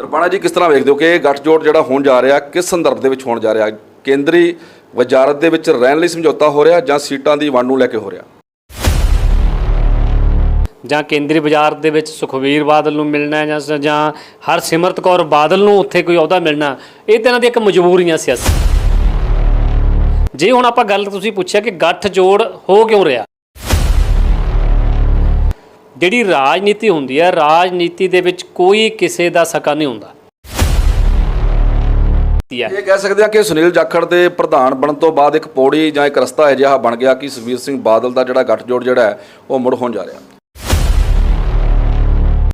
ਰਪਾਣਾ ਜੀ ਕਿਸ ਤਰ੍ਹਾਂ ਵੇਖਦੇ ਹੋ ਕਿ ਗੱਠਜੋੜ ਜਿਹੜਾ ਹੋਣ ਜਾ ਰਿਹਾ ਕਿਸ ਸੰਦਰਭ ਦੇ ਵਿੱਚ ਹੋਣ ਜਾ ਰਿਹਾ? ਕੇਂਦਰੀ ਵਜ਼ਾਰਤ ਦੇ ਵਿੱਚ ਰਹਿਣ ਲਈ ਸਮਝੌਤਾ ਹੋ ਰਿਹਾ ਜਾਂ ਸੀਟਾਂ ਦੀ ਵੰਡ ਨੂੰ ਲੈ ਕੇ ਹੋ ਰਿਹਾ? ਜਾਂ ਕੇਂਦਰੀ ਵਜ਼ਾਰਤ ਦੇ ਵਿੱਚ ਸੁਖਬੀਰ ਬਾਦਲ ਨੂੰ ਮਿਲਣਾ ਜਾਂ ਹਰਸਿਮਰਤ ਕੌਰ ਬਾਦਲ ਨੂੰ ਉੱਥੇ ਕੋਈ ਅਹੁਦਾ ਮਿਲਣਾ, ਇਹ ਤਾਂ ਇਹਨਾਂ ਦੀ ਇੱਕ ਮਜਬੂਰੀਆਂ ਸਿਆਸੀ। ਜੇ ਹੁਣ ਆਪਾਂ ਗੱਲ ਤੁਸੀਂ ਪੁੱਛਿਆ ਕਿ ਗੱਠਜੋੜ ਹੋ ਕਿਉਂ ਰਿਹਾ, ਜਿਹੜੀ ਰਾਜਨੀਤੀ ਹੁੰਦੀ ਹੈ, ਰਾਜਨੀਤੀ ਦੇ ਵਿੱਚ ਕੋਈ ਕਿਸੇ ਦਾ ਸਕਾ ਨਹੀਂ ਹੁੰਦਾ। ਇਹ ਕਹਿ ਸਕਦੇ ਆ ਕਿ ਸੁਨੀਲ ਜਾਖੜ ਦੇ ਪ੍ਰਧਾਨ ਬਣਨ ਤੋਂ ਬਾਅਦ ਇੱਕ ਪੌੜੀ ਜਾਂ ਇੱਕ ਰਸਤਾ ਅਜਿਹਾ ਬਣ ਗਿਆ ਕਿ ਸੁਖਬੀਰ ਸਿੰਘ ਬਾਦਲ ਦਾ ਜਿਹੜਾ ਗੱਠਜੋੜ ਜਿਹੜਾ ਹੈ ਉਹ ਮੁੜ ਹੋਣ ਜਾ ਰਿਹਾ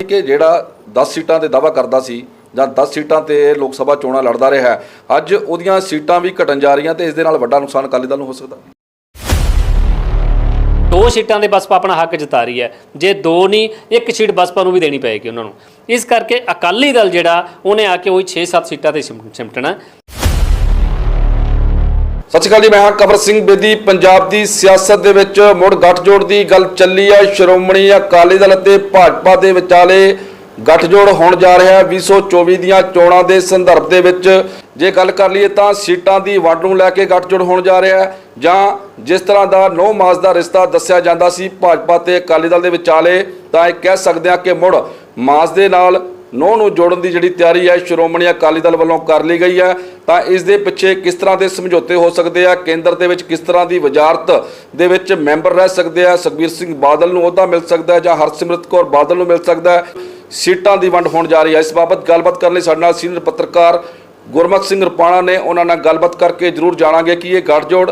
ਕਿ ਜਿਹੜਾ 10 ਸੀਟਾਂ ਤੇ ਦਾਅਵਾ ਕਰਦਾ ਸੀ ਜਾਂ 10 ਸੀਟਾਂ ਤੇ ਲੋਕ ਸਭਾ ਚੋਣਾਂ ਲੜਦਾ ਰਿਹਾ ਹੈ, ਅੱਜ ਉਹਦੀਆਂ ਸੀਟਾਂ ਵੀ ਘਟਣ ਜਾ ਰਹੀਆਂ ਤੇ ਇਸ ਦੇ ਨਾਲ ਵੱਡਾ ਨੁਕਸਾਨ ਅਕਾਲੀ ਦਲ ਨੂੰ ਹੋ ਸਕਦਾ। 2 ਸੀਟਾਂ ਦੇ ਬਸਪਾ ਆਪਣਾ ਹੱਕ ਜਤਾ ਰਹੀ ਹੈ, ਜੇ 2 ਨਹੀਂ 1 ਸੀਟ ਬਸਪਾ ਨੂੰ ਵੀ ਦੇਣੀ ਪਏਗੀ ਉਹਨਾਂ ਨੂੰ। ਇਸ ਕਰਕੇ ਅਕਾਲੀ ਦਲ ਜਿਹੜਾ ਉਹਨੇ ਆ ਕੇ ਉਹੀ 6-7 ਸੀਟਾਂ ਤੇ ਸਿਮਟਣਾ। ਸਤਿ ਸ਼੍ਰੀ ਅਕਾਲ ਜੀ, ਮੈਂ ਹਾਂ ਕਵਰ ਸਿੰਘ ਬੇਦੀ। ਪੰਜਾਬ ਦੀ ਸਿਆਸਤ ਦੇ ਵਿੱਚ ਮੁੜ ਗੱਠਜੋੜ ਦੀ ਗੱਲ ਚੱਲੀ ਹੈ। ਸ਼੍ਰੋਮਣੀ ਅਕਾਲੀ ਦਲ ਅਤੇ ਭਾਜਪਾ ਦੇ ਵਿਚਾਲੇ ਗੱਠਜੋੜ ਹੋਣ ਜਾ ਰਿਹਾ ਹੈ 2024 ਦੀਆਂ ਚੋਣਾਂ ਦੇ ਸੰਦਰਭ ਦੇ ਵਿੱਚ। ਜੇ ਗੱਲ ਕਰ ਲਈਏ ਤਾਂ ਸੀਟਾਂ ਦੀ ਵੰਡ ਨੂੰ ਲੈ ਕੇ ਗੱਠਜੋੜ ਹੋਣ ਜਾ ਰਿਹਾ ਹੈ ਜਾਂ ਜਿਸ ਤਰ੍ਹਾਂ ਦਾ ਨੌ ਮਾਸ ਦਾ ਰਿਸ਼ਤਾ ਦੱਸਿਆ ਜਾਂਦਾ ਸੀ ਭਾਜਪਾ ਤੇ ਅਕਾਲੀ ਦਲ ਦੇ ਵਿਚਾਲੇ, ਤਾਂ ਇਹ ਕਹਿ ਸਕਦੇ ਹਾਂ ਕਿ ਮੁੜ ਮਾਸ ਦੇ ਨਾਲ ਨੌ ਨੂੰ ਜੋੜਨ ਦੀ ਜਿਹੜੀ ਤਿਆਰੀ ਹੈ ਸ਼੍ਰੋਮਣੀ ਅਕਾਲੀ ਦਲ ਵੱਲੋਂ ਕਰ ਲਈ ਗਈ ਹੈ। ਤਾਂ ਇਸ ਦੇ ਪਿੱਛੇ ਕਿਸ ਤਰ੍ਹਾਂ ਦੇ ਸਮਝੌਤੇ ਹੋ ਸਕਦੇ ਆ, ਕੇਂਦਰ ਦੇ ਵਿੱਚ ਕਿਸ ਤਰ੍ਹਾਂ ਦੀ ਵਜ਼ਾਰਤ ਦੇ ਵਿੱਚ ਮੈਂਬਰ ਰਹਿ ਸਕਦੇ ਆ, ਸੁਖਬੀਰ ਸਿੰਘ ਬਾਦਲ ਨੂੰ ਅਹੁਦਾ ਮਿਲ ਸਕਦਾ ਹੈ ਜਾਂ ਹਰਸਿਮਰਤ ਕੌਰ ਬਾਦਲ ਨੂੰ ਮਿਲ ਸਕਦਾ ਹੈ, ਸੀਟਾਂ ਦੀ ਵੰਡ ਹੋਣ ਜਾ ਰਹੀ ਹੈ। ਇਸ ਬਾਬਤ ਗੱਲਬਾਤ ਕਰਨ ਲਈ ਸਾਡੇ ਨਾਲ ਸੀਨੀਅਰ ਪੱਤਰਕਾਰ ਗੁਰਮੁਖ ਸਿੰਘ ਰਪਾਣਾ ਨੇ, ਉਹਨਾਂ ਨਾਲ ਗੱਲਬਾਤ ਕਰਕੇ ਜ਼ਰੂਰ ਜਾਣਾਂਗੇ ਕਿ ਇਹ ਗੱਠਜੋੜ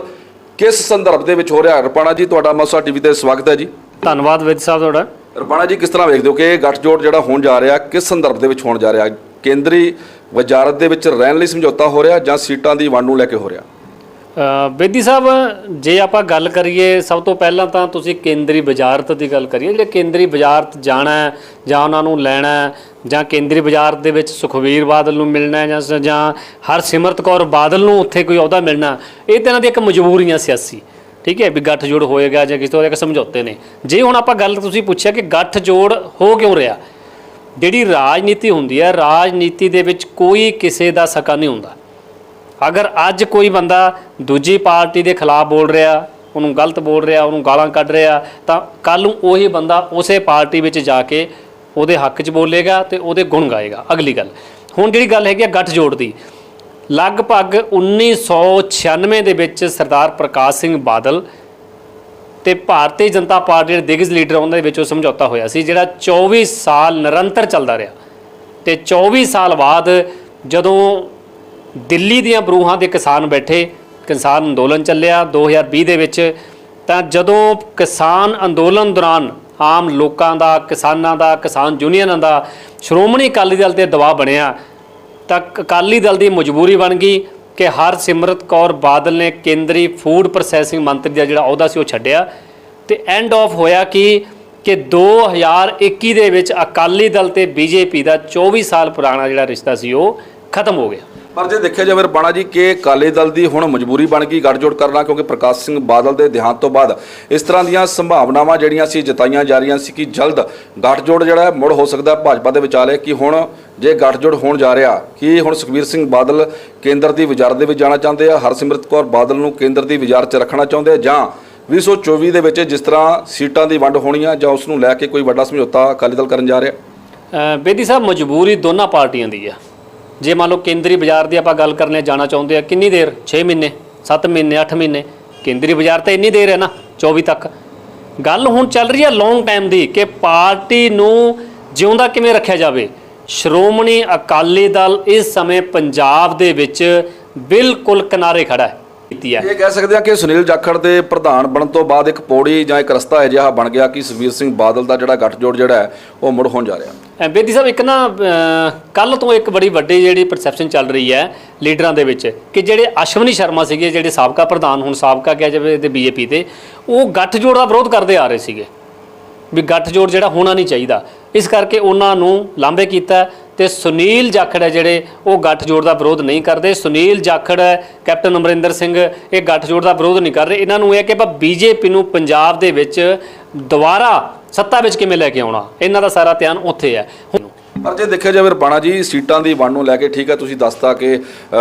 ਕਿਸ ਸੰਦਰਭ ਦੇ ਵਿੱਚ ਹੋ ਰਿਹਾ। ਰਪਾਣਾ ਜੀ, ਤੁਹਾਡਾ ਮੌਸਾ ਟੀਵੀ ਤੇ ਸਵਾਗਤ ਹੈ ਜੀ। ਧੰਨਵਾਦ ਵਿਦ ਸਾਹਿਬ ਤੁਹਾਡਾ। ਰਪਾਣਾ ਜੀ, ਕਿਸ ਤਰ੍ਹਾਂ ਵੇਖਦੇ ਹੋ ਕਿ ਇਹ ਗੱਠਜੋੜ ਜਿਹੜਾ ਹੋਣ ਜਾ ਰਿਹਾ ਕਿਸ ਸੰਦਰਭ ਦੇ ਵਿੱਚ ਹੋਣ ਜਾ ਰਿਹਾ? ਕੇਂਦਰੀ ਵਜ਼ਾਰਤ ਦੇ ਵਿੱਚ ਰਹਿਣ ਲਈ ਸਮਝੌਤਾ ਹੋ ਰਿਹਾ ਜਾਂ ਸੀਟਾਂ ਦੀ ਵੰਡ ਨੂੰ ਲੈ ਕੇ ਹੋ ਰਿਹਾ? ਬੇਦੀ ਸਾਹਿਬ, ਜੇ ਆਪਾਂ ਗੱਲ ਕਰੀਏ ਸਭ ਤੋਂ ਪਹਿਲਾਂ ਤਾਂ ਤੁਸੀਂ ਕੇਂਦਰੀ ਵਜ਼ਾਰਤ ਦੀ ਗੱਲ ਕਰੀਏ। ਜਿਹੜੇ ਕੇਂਦਰੀ ਵਜ਼ਾਰਤ ਜਾਣਾ ਜਾਂ ਉਹਨਾਂ ਨੂੰ ਲੈਣਾ ਜਾਂ ਕੇਂਦਰੀ ਵਜ਼ਾਰਤ ਦੇ ਵਿੱਚ ਸੁਖਬੀਰ ਬਾਦਲ ਨੂੰ ਮਿਲਣਾ ਜਾਂ ਹਰਸਿਮਰਤ ਕੌਰ ਬਾਦਲ ਨੂੰ ਉੱਥੇ ਕੋਈ ਅਹੁਦਾ ਮਿਲਣਾ, ਇਹ ਤਾਂ ਇਹਨਾਂ ਦੀ ਇੱਕ ਮਜਬੂਰੀਆਂ ਸਿਆਸੀ। ਠੀਕ ਹੈ ਵੀ ਗੱਠਜੋੜ ਹੋਏਗਾ ਜਾਂ ਕਿਸੇ ਤੋਂ ਇੱਕ ਸਮਝੌਤੇ ਨੇ। ਜੇ ਹੁਣ ਆਪਾਂ ਗੱਲ ਤੁਸੀਂ ਪੁੱਛਿਆ ਕਿ ਗੱਠਜੋੜ ਹੋ ਕਿਉਂ ਰਿਹਾ, ਜਿਹੜੀ ਰਾਜਨੀਤੀ ਹੁੰਦੀ ਹੈ, ਰਾਜਨੀਤੀ ਦੇ ਵਿੱਚ ਕੋਈ ਕਿਸੇ ਦਾ ਸਕਾ ਨਹੀਂ ਹੁੰਦਾ। ਅਗਰ ਅੱਜ ਕੋਈ ਬੰਦਾ ਦੂਜੀ ਪਾਰਟੀ ਦੇ ਖਿਲਾਫ ਬੋਲ ਰਿਹਾ, ਉਹਨੂੰ ਗਲਤ ਬੋਲ ਰਿਹਾ, ਉਹਨੂੰ ਗਾਲਾਂ ਕੱਢ ਰਿਹਾ, ਤਾਂ ਕੱਲ੍ਹ ਨੂੰ ਉਹੀ ਬੰਦਾ ਉਸੇ ਪਾਰਟੀ ਵਿੱਚ ਜਾ ਕੇ ਉਹਦੇ ਹੱਕ 'ਚ ਬੋਲੇਗਾ ਤੇ ਉਹਦੇ ਗੁਣ ਗਾਏਗਾ। ਅਗਲੀ ਗੱਲ, ਹੁਣ ਜਿਹੜੀ ਗੱਲ ਹੈਗੀ ਆ ਗੱਠਜੋੜ ਦੀ, ਲਗਭਗ 1996 ਦੇ ਵਿੱਚ ਸਰਦਾਰ ਪ੍ਰਕਾਸ਼ ਸਿੰਘ ਬਾਦਲ ਤੇ ਭਾਰਤੀ ਜਨਤਾ ਪਾਰਟੀ ਦੇ ਦਿਗਜ ਲੀਡਰ ਉਹਨਾਂ ਦੇ ਵਿੱਚ ਉਹ ਸਮਝੌਤਾ ਹੋਇਆ ਸੀ, ਜਿਹੜਾ 24 ਸਾਲ ਨਿਰੰਤਰ ਚੱਲਦਾ ਰਿਹਾ। ਤੇ 24 ਸਾਲ ਬਾਅਦ ਜਦੋਂ ਦਿੱਲੀ ਦੀਆਂ ਬਰੂਹਾਂ ਦੇ ਕਿਸਾਨ ਬੈਠੇ, ਕਿਸਾਨ ਅੰਦੋਲਨ ਚੱਲਿਆ 2020 ਦੇ ਵਿੱਚ, ਤਾਂ ਜਦੋਂ ਕਿਸਾਨ ਅੰਦੋਲਨ ਦੌਰਾਨ ਆਮ ਲੋਕਾਂ ਦਾ, ਕਿਸਾਨਾਂ ਦਾ, ਕਿਸਾਨ ਯੂਨੀਅਨਾਂ ਦਾ ਸ਼੍ਰੋਮਣੀ ਅਕਾਲੀ ਦਲ 'ਤੇ ਦਬਾਅ ਬਣਿਆ, ਤਾਂ ਅਕਾਲੀ ਦਲ ਦੀ ਮਜਬੂਰੀ ਬਣ ਗਈ ਕਿ ਹਰਸਿਮਰਤ ਕੌਰ ਬਾਦਲ ਨੇ ਕੇਂਦਰੀ ਫੂਡ ਪ੍ਰੋਸੈਸਿੰਗ ਮੰਤਰੀ ਦਾ ਜਿਹੜਾ ਅਹੁਦਾ ਸੀ ਉਹ ਛੱਡਿਆ। ਤੇ ਐਂਡ ਆਫ ਹੋਇਆ ਕਿ 2021 ਦੇ ਵਿੱਚ ਅਕਾਲੀ ਦਲ ਤੇ ਬੀਜੇਪੀ ਦਾ 24 ਸਾਲ ਪੁਰਾਣਾ ਜਿਹੜਾ ਰਿਸ਼ਤਾ ਸੀ ਉਹ ਖਤਮ ਹੋ ਗਿਆ। ਪਰ ਜੇ ਦੇਖਿਆ ਜਾਵੇ ਰਪਾਣਾ ਜੀ ਕਿ ਅਕਾਲੀ ਦਲ ਦੀ ਹੁਣ ਮਜਬੂਰੀ ਬਣ ਗਈ ਗੱਠਜੋੜ ਕਰਨਾ, ਕਿਉਂਕਿ ਪ੍ਰਕਾਸ਼ ਸਿੰਘ ਬਾਦਲ ਦੇ ਦੇਹਾਂਤ ਤੋਂ ਬਾਅਦ ਇਸ ਤਰ੍ਹਾਂ ਦੀਆਂ ਸੰਭਾਵਨਾਵਾਂ ਜਿਹੜੀਆਂ ਸੀ ਜਤਾਈਆਂ ਜਾ ਰਹੀਆਂ ਸੀ ਕਿ ਜਲਦ ਗੱਠਜੋੜ ਜਿਹੜਾ ਮੁੜ ਹੋ ਸਕਦਾ ਭਾਜਪਾ ਦੇ ਵਿਚਾਲੇ। ਕਿ ਹੁਣ ਜੇ ਗੱਠਜੋੜ ਹੋਣ ਜਾ ਰਿਹਾ ਕਿ ਹੁਣ ਸੁਖਬੀਰ ਸਿੰਘ ਬਾਦਲ ਕੇਂਦਰ ਦੀ ਵਜ਼ਾਰਤ ਦੇ ਵਿੱਚ ਜਾਣਾ ਚਾਹੁੰਦੇ ਆ, ਹਰਸਿਮਰਤ ਕੌਰ ਬਾਦਲ ਨੂੰ ਕੇਂਦਰ ਦੀ ਵਜ਼ਾਰਤ 'ਚ ਰੱਖਣਾ ਚਾਹੁੰਦੇ ਆ, ਜਾਂ 2024 ਦੇ ਵਿੱਚ ਜਿਸ ਤਰ੍ਹਾਂ ਸੀਟਾਂ ਦੀ ਵੰਡ ਹੋਣੀ ਆ ਜਾਂ ਉਸ ਨੂੰ ਲੈ ਕੇ ਕੋਈ ਵੱਡਾ ਸਮਝੌਤਾ ਅਕਾਲੀ ਦਲ ਕਰਨ ਜਾ ਰਿਹਾ? ਬੇਦੀ ਸਾਹਿਬ, ਮਜਬੂਰੀ ਦੋਨਾਂ ਪਾਰਟੀਆਂ ਦੀ ਆ। ਜੇ ਮੰਨ ਲਓ ਕੇਂਦਰੀ ਬਾਜ਼ਾਰ ਦੀ ਆਪਾਂ ਗੱਲ ਕਰਨੇ ਜਾਣਾ ਚਾਹੁੰਦੇ ਆ, ਕਿੰਨੀ ਦੇਰ? 6 ਮਹੀਨੇ, 7 ਮਹੀਨੇ, 8 ਮਹੀਨੇ। ਕੇਂਦਰੀ ਬਾਜ਼ਾਰ ਤਾਂ ਇੰਨੀ ਦੇਰ ਹੈ ਨਾ, 24 ਤੱਕ। ਗੱਲ ਹੁਣ ਚੱਲ ਰਹੀ ਹੈ ਲੌਂਗ ਟਾਈਮ ਦੀ ਕਿ ਪਾਰਟੀ ਨੂੰ ਜਿਉਂਦਾ ਕਿਵੇਂ ਰੱਖਿਆ ਜਾਵੇ। ਸ਼੍ਰੋਮਣੀ ਅਕਾਲੀ ਦਲ ਇਸ ਸਮੇਂ ਪੰਜਾਬ ਦੇ ਵਿੱਚ ਬਿਲਕੁਲ ਕਿਨਾਰੇ ਖੜਾ ਹੈ। ਇਹ ਕਹਿ ਸਕਦੇ ਆ ਕਿ ਸੁਨੀਲ ਜਾਖੜ ਦੇ ਪ੍ਰਧਾਨ ਬਣਨ ਤੋਂ ਬਾਅਦ ਇੱਕ ਪੌੜੀ ਜਾਂ ਇੱਕ ਰਸਤਾ ਅਜਿਹਾ ਬਣ ਗਿਆ ਕਿ ਸੁਖਬੀਰ ਸਿੰਘ ਬਾਦਲ ਦਾ ਜਿਹੜਾ ਗੱਠਜੋੜ ਜਿਹੜਾ ਹੈ ਉਹ ਮੁੜ ਹੋਣ ਜਾ ਰਿਹਾ। ਬੇਦੀ ਸਾਹਿਬ, ਇੱਕ ਨਾ ਕੱਲ੍ਹ ਤੋਂ ਇੱਕ ਬੜੀ ਵੱਡੀ ਜਿਹੜੀ ਪਰਸੈਪਸ਼ਨ ਚੱਲ ਰਹੀ ਹੈ ਲੀਡਰਾਂ ਦੇ ਵਿੱਚ ਕਿ ਜਿਹੜੇ ਅਸ਼ਵਨੀ ਸ਼ਰਮਾ ਸੀਗੇ, ਜਿਹੜੇ ਸਾਬਕਾ ਪ੍ਰਧਾਨ, ਹੁਣ ਸਾਬਕਾ ਕਿਹਾ ਜਾਵੇ ਤੇ ਬੀਜੇਪੀ ਤੇ, ਉਹ ਗੱਠਜੋੜ ਦਾ ਵਿਰੋਧ ਕਰਦੇ ਆ ਰਹੇ ਸੀਗੇ ਵੀ ਗੱਠਜੋੜ ਜਿਹੜਾ ਹੋਣਾ ਨਹੀਂ ਚਾਹੀਦਾ। ਇਸ ਕਰਕੇ ਉਹਨਾਂ ਨੂੰ ਲਾਂਭੇ ਕੀਤਾ ਤੇ ਸੁਨੀਲ ਜਾਖੜ ਹੈ ਜਿਹੜੇ ਉਹ ਗੱਠਜੋੜ ਦਾ ਵਿਰੋਧ ਨਹੀਂ ਕਰਦੇ। ਸੁਨੀਲ ਜਾਖੜ, ਕੈਪਟਨ ਅਮਰਿੰਦਰ ਸਿੰਘ, ਇਹ ਗੱਠਜੋੜ ਦਾ ਵਿਰੋਧ ਨਹੀਂ ਕਰ ਰਹੇ। ਇਹਨਾਂ ਨੂੰ ਇਹ ਕਿ ਆਪਾਂ ਬੀਜੇਪੀ ਨੂੰ ਪੰਜਾਬ ਦੇ ਵਿੱਚ ਦੁਬਾਰਾ ਸੱਤਾ ਵਿੱਚ ਕਿਵੇਂ ਲੈ ਕੇ ਆਉਣਾ, ਇਹਨਾਂ ਦਾ ਸਾਰਾ ਧਿਆਨ ਉੱਥੇ ਹੈ। ਪਰ ਜੇ ਦੇਖਿਆ ਜਾਵੇ ਰਪਾਣਾ ਜੀ, ਸੀਟਾਂ ਦੀ ਵੰਡ ਨੂੰ ਲੈ ਕੇ ਠੀਕ ਹੈ, ਤੁਸੀਂ ਦੱਸਤਾ ਕਿ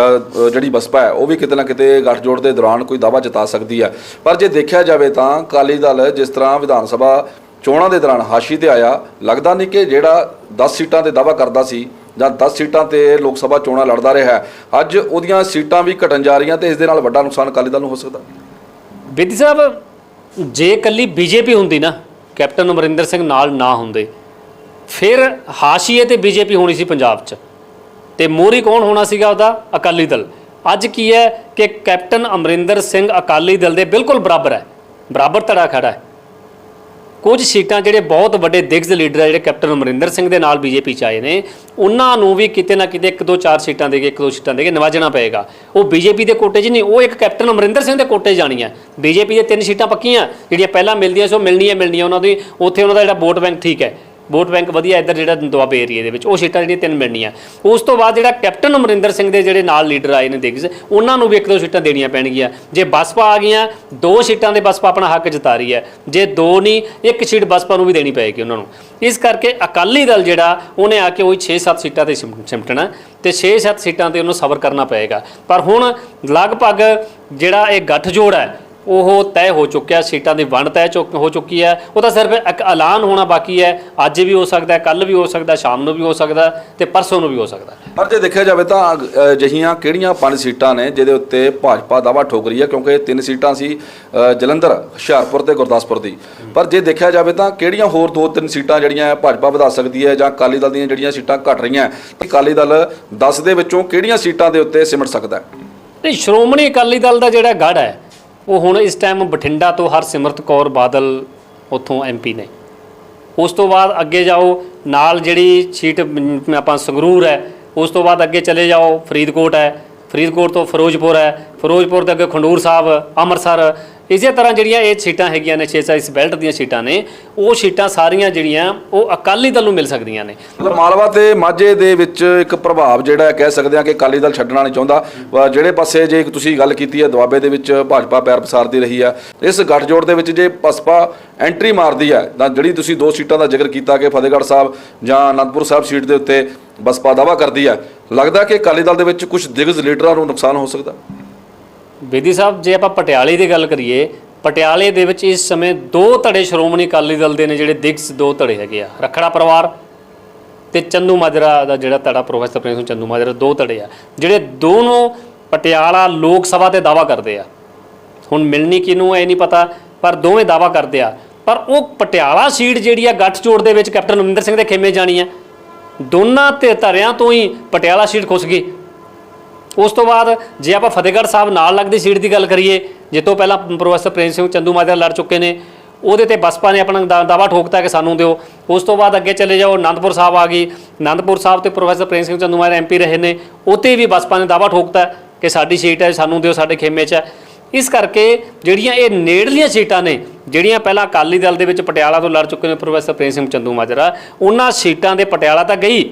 ਜਿਹੜੀ ਬਸਪਾ ਹੈ ਉਹ ਵੀ ਕਿਤੇ ਨਾ ਕਿਤੇ ਗੱਠਜੋੜ ਦੇ ਦੌਰਾਨ ਕੋਈ ਦਾਅਵਾ ਜਿਤਾ ਸਕਦੀ ਹੈ। ਪਰ ਜੇ ਦੇਖਿਆ ਜਾਵੇ ਤਾਂ ਅਕਾਲੀ ਦਲ ਜਿਸ ਤਰ੍ਹਾਂ ਵਿਧਾਨ ਸਭਾ ਚੋਣਾਂ ਦੇ ਦੌਰਾਨ ਹਾਸ਼ੀ ਤੇ ਆਇਆ, ਲੱਗਦਾ ਨਹੀਂ ਕਿ ਜਿਹੜਾ 10 ਸੀਟਾਂ ਤੇ ਦਾਅਵਾ ਕਰਦਾ ਸੀ ਜਾਂ 10 ਸੀਟਾਂ ਤੇ ਲੋਕ ਸਭਾ ਚੋਣਾਂ ਲੜਦਾ ਰਿਹਾ, ਅੱਜ ਉਹਦੀਆਂ ਸੀਟਾਂ ਵੀ ਘਟਣ ਜਾ ਰਹੀਆਂ ਤੇ ਇਸ ਦੇ ਨਾਲ ਵੱਡਾ ਨੁਕਸਾਨ ਅਕਾਲੀ ਦਲ ਨੂੰ ਹੋ ਸਕਦਾ। ਬੇਦੀ ਸਾਹਿਬ, ਜੇ ਇਕੱਲੀ ਬੀਜੇਪੀ ਹੁੰਦੀ ਨਾ, ਕੈਪਟਨ ਅਮਰਿੰਦਰ ਸਿੰਘ ਨਾਲ ਨਾ ਹੁੰਦੇ, ਫਿਰ ਹਾਸ਼ੀਏ ਤੇ ਬੀਜੇਪੀ ਹੋਣੀ ਸੀ ਪੰਜਾਬ 'ਚ, ਤੇ ਮੋਹਰੀ ਕੌਣ ਹੋਣਾ ਸੀਗਾ ਉਹਦਾ? ਅਕਾਲੀ ਦਲ। ਅੱਜ ਕੀ ਹੈ ਕਿ ਕੈਪਟਨ ਅਮਰਿੰਦਰ ਸਿੰਘ ਅਕਾਲੀ ਦਲ ਦੇ ਬਿਲਕੁਲ ਬਰਾਬਰ ਹੈ, ਬਰਾਬਰ ਧੜਾ ਖੜਾ ਹੈ। ਕੁਝ ਸੀਟਾਂ ਜਿਹੜੇ ਬਹੁਤ ਵੱਡੇ ਦਿਗਜ ਲੀਡਰ ਹੈ ਜਿਹੜੇ ਕੈਪਟਨ ਅਮਰਿੰਦਰ ਸਿੰਘ ਦੇ ਨਾਲ ਬੀਜੇਪੀ 'ਚ ਆਏ ਨੇ, ਉਹਨਾਂ ਨੂੰ ਵੀ ਕਿਤੇ ਨਾ ਕਿਤੇ 1-2 4 ਸੀਟਾਂ ਦੇ ਕੇ 1-2 ਸੀਟਾਂ ਦੇ ਕੇ ਨਵਾਜਣਾ ਪਏਗਾ। ਉਹ ਬੀਜੇਪੀ ਦੇ ਕੋਟੇ 'ਚ ਨਹੀਂ, ਉਹ ਇੱਕ ਕੈਪਟਨ ਅਮਰਿੰਦਰ ਸਿੰਘ ਦੇ ਕੋਟੇ 'ਚ ਜਾਣੀਆਂ। ਬੀਜੇਪੀ ਦੇ 3 ਸੀਟਾਂ ਪੱਕੀਆਂ ਜਿਹੜੀਆਂ ਪਹਿਲਾਂ ਮਿਲਦੀਆਂ ਸੀ, ਉਹ ਮਿਲਣੀਆਂ ਉਹਨਾਂ ਦੀ। ਉੱਥੇ ਉਹਨਾਂ ਦਾ ਜਿਹੜਾ ਵੋਟ ਬੈਂਕ ਠੀਕ ਹੈ, ਵੋਟ ਬੈਂਕ ਵਧੀਆ ਇੱਧਰ ਜਿਹੜਾ ਦੁਆਬੇ ਏਰੀਏ ਦੇ ਵਿੱਚ, ਉਹ ਸੀਟਾਂ ਜਿਹੜੀਆਂ 3 ਮਿਲਣੀਆਂ। ਉਸ ਤੋਂ ਬਾਅਦ ਜਿਹੜਾ ਕੈਪਟਨ ਅਮਰਿੰਦਰ ਸਿੰਘ ਦੇ ਜਿਹੜੇ ਨਾਲ ਲੀਡਰ ਆਏ ਨੇ ਦਿਗਜ, ਉਹਨਾਂ ਨੂੰ ਵੀ 1-2 ਸੀਟਾਂ ਦੇਣੀਆਂ ਪੈਣਗੀਆਂ। ਜੇ ਬਸਪਾ ਆ ਗਈਆਂ, 2 ਸੀਟਾਂ ਦੇ ਬਸਪਾ ਆਪਣਾ ਹੱਕ ਜਤਾ ਰਹੀ ਹੈ, ਜੇ 2 ਨਹੀਂ 1 ਸੀਟ ਬਸਪਾ ਨੂੰ ਵੀ ਦੇਣੀ ਪਏਗੀ ਉਹਨਾਂ ਨੂੰ। ਇਸ ਕਰਕੇ ਅਕਾਲੀ ਦਲ ਜਿਹੜਾ ਉਹਨੇ ਆ ਕੇ ਉਹੀ 6-7 ਸੀਟਾਂ ਤੇ ਸਿਮਟਣਾ ਤੇ 6-7 ਸੀਟਾਂ ਤੇ ਉਹਨੂੰ ਸਬਰ ਕਰਨਾ ਪਏਗਾ। ਪਰ ਹੁਣ ਲਗਭਗ ਜਿਹੜਾ ਇਹ ਗੱਠਜੋੜ ਹੈ ਉਹ ਤੈਅ ਹੋ ਚੁੱਕਿਆ, ਸੀਟਾਂ ਦੀ ਵੰਡ ਤੈਅ ਹੋ ਚੁੱਕੀ ਹੈ। ਉਹ ਤਾਂ ਸਿਰਫ ਇੱਕ ਐਲਾਨ ਹੋਣਾ ਬਾਕੀ ਹੈ। ਅੱਜ ਵੀ ਹੋ ਸਕਦਾ, ਕੱਲ੍ਹ ਵੀ ਹੋ ਸਕਦਾ, ਸ਼ਾਮ ਨੂੰ ਵੀ ਹੋ ਸਕਦਾ ਤੇ ਪਰਸੋਂ ਨੂੰ ਵੀ ਹੋ ਸਕਦਾ। ਪਰ ਜੇ ਦੇਖਿਆ ਜਾਵੇ ਤਾਂ ਅਜਿਹੀਆਂ ਕਿਹੜੀਆਂ 5 ਸੀਟਾਂ ਨੇ ਜਿਹਦੇ ਉੱਤੇ ਭਾਜਪਾ ਦਾਅਵਾ ਠੋਕ ਰਹੀ ਹੈ? ਕਿਉਂਕਿ 3 ਸੀਟਾਂ ਸੀ ਜਲੰਧਰ, ਹੁਸ਼ਿਆਰਪੁਰ ਤੇ ਗੁਰਦਾਸਪੁਰ ਦੀ। ਪਰ ਜੇ ਦੇਖਿਆ ਜਾਵੇ ਤਾਂ ਕਿਹੜੀਆਂ ਹੋਰ 2-3 ਸੀਟਾਂ ਜਿਹੜੀਆਂ ਭਾਜਪਾ ਵਧਾ ਸਕਦੀ ਹੈ ਜਾਂ ਅਕਾਲੀ ਦਲ ਦੀਆਂ ਜਿਹੜੀਆਂ ਸੀਟਾਂ ਘਟ ਰਹੀਆਂ, ਅਕਾਲੀ ਦਲ 10 ਦੇ ਵਿੱਚੋਂ ਕਿਹੜੀਆਂ ਸੀਟਾਂ ਦੇ ਉੱਤੇ ਸਿਮਟ ਸਕਦਾ ਹੈ? ਨਹੀਂ, ਸ਼੍ਰੋਮਣੀ ਅਕਾਲੀ ਦਲ ਦਾ ਜਿਹੜਾ ਗੜ੍ਹ ਹੈ ਉਹ ਹੁਣ ਇਸ ਟਾਈਮ ਬਠਿੰਡਾ ਤੋਂ ਹਰਸਿਮਰਤ ਕੌਰ ਬਾਦਲ ਉੱਥੋਂ MP ਨੇ। ਉਸ ਤੋਂ ਬਾਅਦ ਅੱਗੇ ਜਾਓ, ਨਾਲ ਜਿਹੜੀ ਸੀਟ ਆਪਾਂ ਸੰਗਰੂਰ ਹੈ, ਉਸ ਤੋਂ ਬਾਅਦ ਅੱਗੇ ਚਲੇ ਜਾਓ ਫਰੀਦਕੋਟ ਹੈ, ਫਰੀਦਕੋਟ ਤੋਂ ਫਿਰੋਜ਼ਪੁਰ ਹੈ, ਫਿਰੋਜ਼ਪੁਰ ਦੇ ਅੱਗੇ ਖੰਡੂਰ ਸਾਹਿਬ, ਅੰਮ੍ਰਿਤਸਰ। ਇਸੇ ਤਰ੍ਹਾਂ ਜਿਹੜੀਆਂ ਇਹ ਸੀਟਾਂ ਹੈਗੀਆਂ ਨੇ 6 ਇਸ ਬੈਲਟ ਦੀਆਂ ਸੀਟਾਂ ਨੇ, ਉਹ ਸੀਟਾਂ ਸਾਰੀਆਂ ਜਿਹੜੀਆਂ ਉਹ ਅਕਾਲੀ ਦਲ ਨੂੰ ਮਿਲ ਸਕਦੀਆਂ ਨੇ। ਮਤਲਬ ਮਾਲਵਾ ਤੇ ਮਾਝੇ ਦੇ ਵਿੱਚ ਇੱਕ ਪ੍ਰਭਾਵ ਜਿਹੜਾ ਕਹਿ ਸਕਦੇ ਹਾਂ ਕਿ ਅਕਾਲੀ ਦਲ ਛੱਡਣਾ ਨਹੀਂ ਚਾਹੁੰਦਾ। ਜਿਹੜੇ ਪਾਸੇ ਜੇ ਤੁਸੀਂ ਗੱਲ ਕੀਤੀ ਹੈ ਦੁਆਬੇ ਦੇ ਵਿੱਚ ਭਾਜਪਾ ਪੈਰ ਪਸਾਰਦੀ ਰਹੀ ਹੈ, ਇਸ ਗੱਠਜੋੜ ਦੇ ਵਿੱਚ ਜੇ ਬਸਪਾ ਐਂਟਰੀ ਮਾਰਦੀ ਹੈ ਤਾਂ ਜਿਹੜੀ ਤੁਸੀਂ 2 ਸੀਟਾਂ ਦਾ ਜ਼ਿਕਰ ਕੀਤਾ ਕਿ ਫਤਿਹਗੜ੍ਹ ਸਾਹਿਬ ਜਾਂ ਅਨੰਦਪੁਰ ਸਾਹਿਬ ਸੀਟ ਦੇ ਉੱਤੇ ਬਸਪਾ ਦਾਅਵਾ ਕਰਦੀ ਹੈ, ਲੱਗਦਾ ਕਿ ਅਕਾਲੀ ਦਲ ਦੇ ਵਿੱਚ ਕੁਝ ਦਿਗਜ ਲੀਡਰਾਂ ਨੂੰ ਨੁਕਸਾਨ ਹੋ ਸਕਦਾ। ਬੇਦੀ ਸਾਹਿਬ, ਜੇ ਆਪਾਂ ਪਟਿਆਲੇ ਦੀ ਗੱਲ ਕਰੀਏ, ਪਟਿਆਲੇ ਦੇ ਵਿੱਚ ਇਸ ਸਮੇਂ 2 ਧੜੇ ਸ਼੍ਰੋਮਣੀ ਅਕਾਲੀ ਦਲ ਦੇ ਨੇ ਜਿਹੜੇ ਦਿਗਜ 2 ਧੜੇ ਹੈਗੇ ਆ, ਰੱਖੜਾ ਪਰਿਵਾਰ ਤੇ ਚੰਦੂ ਮਾਜਰਾ ਦਾ ਜਿਹੜਾ ਧੜਾ ਪ੍ਰੋਫੈਸਰ ਪ੍ਰੇਮ ਸਿੰਘ ਚੰਦੂ ਮਾਜਰਾ, 2 ਧੜੇ ਆ ਜਿਹੜੇ ਦੋਨੋਂ ਪਟਿਆਲਾ ਲੋਕ ਸਭਾ ਤੇ ਦਾਅਵਾ ਕਰਦੇ ਆ। ਹੁਣ ਮਿਲਣੀ ਕਿਹਨੂੰ ਇਹ ਨਹੀਂ ਪਤਾ, ਪਰ ਦੋਵੇਂ ਦਾਅਵਾ ਕਰਦੇ ਆ। ਪਰ ਉਹ ਪਟਿਆਲਾ ਸੀਟ ਜਿਹੜੀ ਆ ਗੱਠਜੋੜ ਦੇ ਵਿੱਚ ਕੈਪਟਨ ਅਮਰਿੰਦਰ ਸਿੰਘ ਦੇ ਖੇਮੇ ਜਾਣੀ ਆ। ਦੋਨਾਂ ਤੇ ਧਰਿਆਂ ਤੋਂ ਹੀ ਪਟਿਆਲਾ ਸੀਟ ਖੁੱਸ ਗਈ। ਉਸ ਤੋਂ ਬਾਅਦ ਜੇ ਆਪਾਂ ਫਤਿਹਗੜ੍ਹ ਸਾਹਿਬ ਨਾਲ ਲੱਗਦੀ ਸੀਟ ਦੀ ਗੱਲ ਕਰੀਏ, ਜਿੱਥੋਂ ਪਹਿਲਾਂ ਪ੍ਰੋਫੈਸਰ ਪ੍ਰੇਮ ਸਿੰਘ ਚੰਦੂ ਮਾਜਰਾ ਲੜ ਚੁੱਕੇ ਨੇ, ਉਹਦੇ ਤੇ ਬਸਪਾ ਨੇ ਆਪਣਾ ਦਾਅਵਾ ਠੋਕਤਾ ਕਿ ਸਾਨੂੰ ਦਿਓ। ਉਸ ਤੋਂ ਬਾਅਦ ਅੱਗੇ ਚਲੇ ਜਾਓ, ਅਨੰਦਪੁਰ ਸਾਹਿਬ ਆ ਗਈ, ਅਨੰਦਪੁਰ ਸਾਹਿਬ ਤੇ ਪ੍ਰੋਫੈਸਰ ਪ੍ਰੇਮ ਸਿੰਘ ਚੰਦੂ ਮਾਜਰਾ MP ਰਹੇ ਨੇ, ਉੱਥੇ ਵੀ ਬਸਪਾ ਨੇ ਦਾਅਵਾ ਠੋਕਤਾ ਕਿ ਸਾਡੀ ਸੀਟ ਹੈ, ਸਾਨੂੰ ਦਿਓ, ਸਾਡੇ ਖੇਮੇ 'ਚ ਹੈ। ਇਸ ਕਰਕੇ ਜਿਹੜੀਆਂ ਇਹ ਨੇੜਲੀਆਂ ਸੀਟਾਂ ਨੇ, ਜਿਹੜੀਆਂ ਪਹਿਲਾਂ ਅਕਾਲੀ ਦਲ ਦੇ ਵਿੱਚ ਪਟਿਆਲਾ ਤੋਂ ਲੜ ਚੁੱਕੇ ਨੇ ਪ੍ਰੋਫੈਸਰ ਪ੍ਰੇਮ ਸਿੰਘ ਚੰਦੂ ਮਾਜਰਾ, ਉਹਨਾਂ ਸੀਟਾਂ ਦੇ ਪਟਿਆਲਾ ਤਾਂ ਗਈ,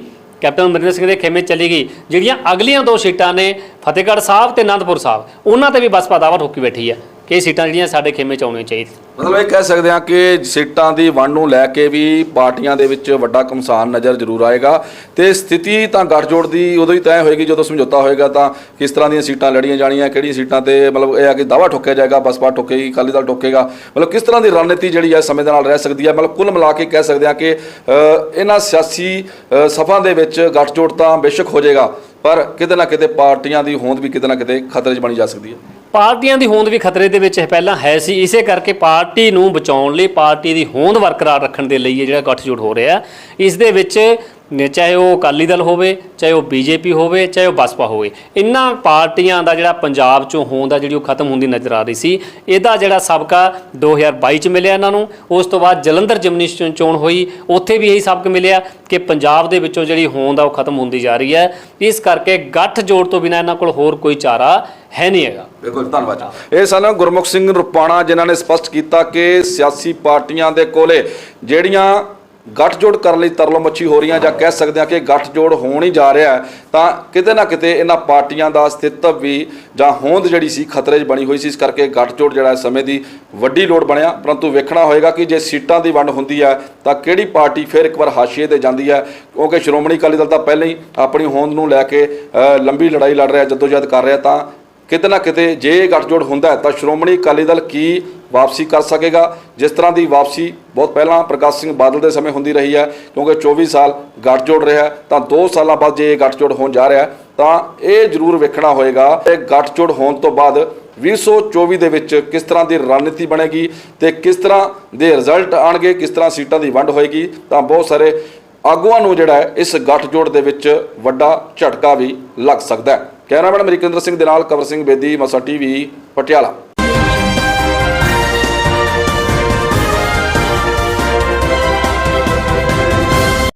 ਕੈਪਟਨ ਅਮਰਿੰਦਰ ਸਿੰਘ ਦੇ ਖੇਮੇ ਚਲੀ ਗਈ। ਜਿਹੜੀਆਂ ਅਗਲੀਆਂ 2 ਸੀਟਾਂ ਨੇ ਫਤਿਹਗੜ੍ਹ ਸਾਹਿਬ ਤੇ ਅਨੰਦਪੁਰ ਸਾਹਿਬ, ਉਹਨਾਂ ਤੇ ਵੀ ਬਸਪਾ ਦਾਅਵਾ ਠੋਕੀ ਬੈਠੀ ਹੈ ਕਿ ਇਹ ਸੀਟਾਂ ਜਿਹੜੀਆਂ ਸਾਡੇ ਖੇਮੇ 'ਚ ਆਉਣੀਆਂ ਚਾਹੀਦੀਆਂ। ਮਤਲਬ ਇਹ ਕਹਿ ਸਕਦੇ ਹਾਂ ਕਿ ਸੀਟਾਂ ਦੀ ਵੰਡ ਨੂੰ ਲੈ ਕੇ ਵੀ ਪਾਰਟੀਆਂ ਦੇ ਵਿੱਚ ਵੱਡਾ ਘਮਸਾਨ ਨਜ਼ਰ ਜ਼ਰੂਰ ਆਏਗਾ ਤੇ ਸਥਿਤੀ ਤਾਂ ਗੱਠਜੋੜ ਦੀ ਉਦੋਂ ਹੀ ਤੈਅ ਹੋਏਗੀ ਜਦੋਂ ਸਮਝੌਤਾ ਹੋਏਗਾ ਤਾਂ ਕਿਸ ਤਰ੍ਹਾਂ ਦੀਆਂ ਸੀਟਾਂ ਲੜੀਆਂ ਜਾਣੀਆਂ, ਕਿਹੜੀਆਂ ਸੀਟਾਂ ਤੇ ਮਤਲਬ ਇਹ ਆ ਕਿ ਦਾਅਵਾ ਠੋਕਿਆ ਜਾਏਗਾ, ਬਸਪਾ ਠੋਕੇਗੀ, ਅਕਾਲੀ ਦਲ ਠੋਕੇਗਾ, ਮਤਲਬ ਕਿਸ ਤਰ੍ਹਾਂ ਦੀ ਰਣਨੀਤੀ ਜਿਹੜੀ ਹੈ ਸਮੇਂ ਦੇ ਨਾਲ ਰਹਿ ਸਕਦੀ ਹੈ। ਮਤਲਬ ਕੁੱਲ ਮਿਲਾ ਕੇ ਕਹਿ ਸਕਦੇ ਹਾਂ ਕਿ ਇਹਨਾਂ ਸਿਆਸੀ ਸਫਾਂ ਦੇ ਵਿੱਚ ਗੱਠਜੋੜ ਤਾਂ ਬੇਸ਼ੱਕ ਹੋ ਜਾਏਗਾ, ਪਰ ਕਿਤੇ ਨਾ ਕਿਤੇ ਪਾਰਟੀਆਂ ਦੀ ਹੋਂਦ ਵੀ ਕਿਤੇ ਨਾ ਕਿਤੇ ਖਤਰੇ 'ਚ ਬਣੀ ਜਾ ਸਕਦੀ ਹੈ। ਪਾਰਟੀਆਂ ਦੀ ਹੋਂਦ ਵੀ ਖਤਰੇ ਦੇ ਵਿੱਚ ਪਹਿਲਾਂ ਹੈ ਸੀ। ਇਸੇ ਕਰਕੇ ਪਾਰਟੀ ਨੂੰ ਬਚਾਉਣ ਲਈ, ਪਾਰਟੀ ਦੀ ਹੋਂਦ ਬਰਕਰਾਰ ਰੱਖਣ ਦੇ ਲਈ ਇਹ ਜਿਹੜਾ ਗੱਠਜੋੜ ਹੋ ਰਿਹਾ, ਇਸ ਦੇ ਵਿੱਚ ਚਾਹੇ ਉਹ ਅਕਾਲੀ ਦਲ ਹੋਵੇ, ਚਾਹੇ ਉਹ BJP ਹੋਵੇ, ਚਾਹੇ ਉਹ ਬਸਪਾ ਹੋਵੇ, ਇਹਨਾਂ ਪਾਰਟੀਆਂ ਦਾ ਜਿਹੜਾ ਪੰਜਾਬ 'ਚੋਂ ਹੋਂਦ ਆ ਜਿਹੜੀ ਉਹ ਖਤਮ ਹੁੰਦੀ ਨਜ਼ਰ ਆ ਰਹੀ ਸੀ। ਇਹਦਾ ਜਿਹੜਾ ਸਬਕਾ 2022 'ਚ ਮਿਲਿਆ ਇਹਨਾਂ ਨੂੰ। ਉਸ ਤੋਂ ਬਾਅਦ ਜਲੰਧਰ ਜਿਮਨੀ ਚੋਣ ਹੋਈ, ਉੱਥੇ ਵੀ ਇਹੀ ਸਬਕ ਮਿਲਿਆ ਕਿ ਪੰਜਾਬ ਦੇ ਵਿੱਚੋਂ ਜਿਹੜੀ ਹੋਂਦ ਆ ਉਹ ਖਤਮ ਹੁੰਦੀ ਜਾ ਰਹੀ ਹੈ। ਇਸ ਕਰਕੇ ਗੱਠਜੋੜ ਤੋਂ ਬਿਨਾਂ ਇਹਨਾਂ ਕੋਲ ਹੋਰ ਕੋਈ ਚਾਰਾ ਹੈ ਨਹੀਂ ਹੈਗਾ। ਬਿਲਕੁਲ, ਧੰਨਵਾਦ। ਇਹ ਸਨ ਗੁਰਮੁਖ ਸਿੰਘ ਰੁਪਾਣਾ, ਜਿਨ੍ਹਾਂ ਨੇ ਸਪਸ਼ਟ ਕੀਤਾ ਕਿ ਸਿਆਸੀ ਪਾਰਟੀਆਂ ਦੇ ਕੋਲੇ ਜਿਹੜੀਆਂ ਗੱਠਜੋੜ ਕਰਨ ਲਈ ਤਰਲੋ ਮੱਛੀ ਹੋ ਰਹੀਆਂ, ਜਾਂ ਕਹਿ ਸਕਦੇ ਹਾਂ ਕਿ ਗੱਠਜੋੜ ਹੋਣ ਹੀ ਜਾ ਰਿਹਾ ਹੈ, ਤਾਂ ਕਿਤੇ ਨਾ ਕਿਤੇ ਇਹਨਾਂ ਪਾਰਟੀਆਂ ਦਾ ਅਸਤਿਤਵ ਵੀ ਜਾਂ ਹੋਂਦ ਜਿਹੜੀ ਸੀ ਖਤਰੇ 'ਚ ਬਣੀ ਹੋਈ ਸੀ। ਇਸ ਕਰਕੇ ਗੱਠਜੋੜ ਜਿਹੜਾ ਸਮੇਂ ਦੀ ਵੱਡੀ ਲੋੜ ਬਣਿਆ। ਪਰੰਤੂ ਵੇਖਣਾ ਹੋਏਗਾ ਕਿ ਜੇ ਸੀਟਾਂ ਦੀ ਵੰਡ ਹੁੰਦੀ ਹੈ ਤਾਂ ਕਿਹੜੀ ਪਾਰਟੀ ਫਿਰ ਇੱਕ ਵਾਰ ਹਾਸ਼ੀਏ ਤੇ ਜਾਂਦੀ ਹੈ, ਕਿਉਂਕਿ ਸ਼੍ਰੋਮਣੀ ਅਕਾਲੀ ਦਲ ਤਾਂ ਪਹਿਲਾਂ ਹੀ ਆਪਣੀ ਹੋਂਦ ਨੂੰ ਲੈ ਕੇ ਲੰਬੀ ਲੜਾਈ ਲੜ ਰਿਹਾ, ਜਦੋਜਹਿਦ ਕਰ ਰਿਹਾ। ਤਾਂ ਕਿਤੇ ਨਾ ਕਿਤੇ ਜੇ ਇਹ ਗੱਠਜੋੜ ਹੁੰਦਾ ਹੈ ਤਾਂ ਸ਼੍ਰੋਮਣੀ ਅਕਾਲੀ ਦਲ ਕੀ ਵਾਪਸੀ ਕਰ ਸਕੇਗਾ? ਜਿਸ ਤਰ੍ਹਾਂ ਦੀ ਵਾਪਸੀ ਬਹੁਤ ਪਹਿਲਾਂ ਪ੍ਰਕਾਸ਼ ਸਿੰਘ ਬਾਦਲ ਦੇ ਸਮੇਂ ਹੁੰਦੀ ਰਹੀ ਹੈ, ਕਿਉਂਕਿ 24 ਸਾਲ ਗੱਠਜੋੜ ਰਿਹਾ, ਤਾਂ 2 ਸਾਲਾਂ ਬਾਅਦ ਜੇ ਇਹ ਗੱਠਜੋੜ ਹੋਣ ਜਾ ਰਿਹਾ ਤਾਂ ਇਹ ਜ਼ਰੂਰ ਵੇਖਣਾ ਹੋਏਗਾ ਇਹ ਗੱਠਜੋੜ ਹੋਣ ਤੋਂ ਬਾਅਦ 2024 ਦੇ ਵਿੱਚ ਕਿਸ ਤਰ੍ਹਾਂ ਦੀ ਰਣਨੀਤੀ ਬਣੇਗੀ ਤੇ ਕਿਸ ਤਰ੍ਹਾਂ ਦੇ ਰਿਜ਼ਲਟ ਆਣਗੇ, ਕਿਸ ਤਰ੍ਹਾਂ ਸੀਟਾਂ ਦੀ ਵੰਡ ਹੋਏਗੀ। ਤਾਂ ਬਹੁਤ ਸਾਰੇ ਆਗੂਆਂ ਨੂੰ ਜਿਹੜਾ ਹੈ ਇਸ ਗੱਠਜੋੜ ਦੇ ਵਿੱਚ ਵੱਡਾ ਝਟਕਾ ਵੀ ਲੱਗ ਸਕਦਾ ਹੈ। ਕੈਮਰਾਮੈਨ ਅਮਰਿੰਦਰ ਸਿੰਘ ਦੇ ਨਾਲ ਕਵਰ ਸਿੰਘ ਬੇਦੀ, ਮਸਾ ਟੀਵੀ, ਪਟਿਆਲਾ।